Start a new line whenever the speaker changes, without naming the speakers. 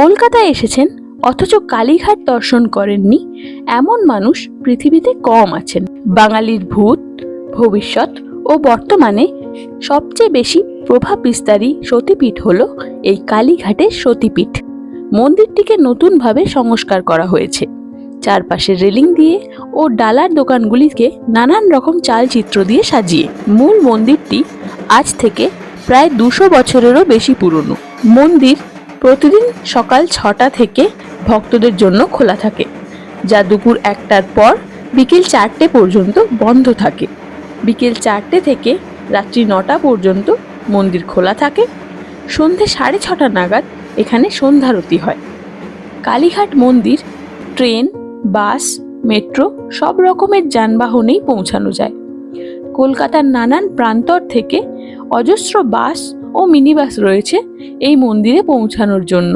কলকাতায় এসেছেন অথচ কালীঘাট দর্শন করেননি এমন মানুষ পৃথিবীতে কম আছেন। বাঙালির ভূত, ভবিষ্যৎ ও বর্তমানে সবচেয়ে বেশি প্রভাব বিস্তারী সতীপীঠ হলো এই কালীঘাটের সতীপীঠ। মন্দিরটিকে নতুনভাবে সংস্কার করা হয়েছে। চারপাশে রেলিং দিয়ে ও ডালার দোকানগুলিকে নানান রকম চালচিত্র দিয়ে সাজিয়ে। মূল মন্দিরটি আজ থেকে প্রায় 200 বছরেরও বেশি পুরনো। মন্দির প্রতিদিন সকাল 6টা থেকে ভক্তদের জন্য খোলা থাকে, যা দুপুর 1টার পর বিকেল 4টে পর্যন্ত বন্ধ থাকে। বিকেল 4টে থেকে রাত্রি 9টা পর্যন্ত মন্দির খোলা থাকে। সন্ধে 6:30 নাগাদ এখানে সন্ধ্যারতি হয়। কালীঘাট মন্দির ট্রেন, বাস, মেট্রো সব রকমের যানবাহনেই পৌঁছানো যায়। কলকাতার নানান প্রান্তর থেকে অজস্র বাস ও মিনি বাস রয়েছে এই মন্দিরে পৌঁছানোর জন্য।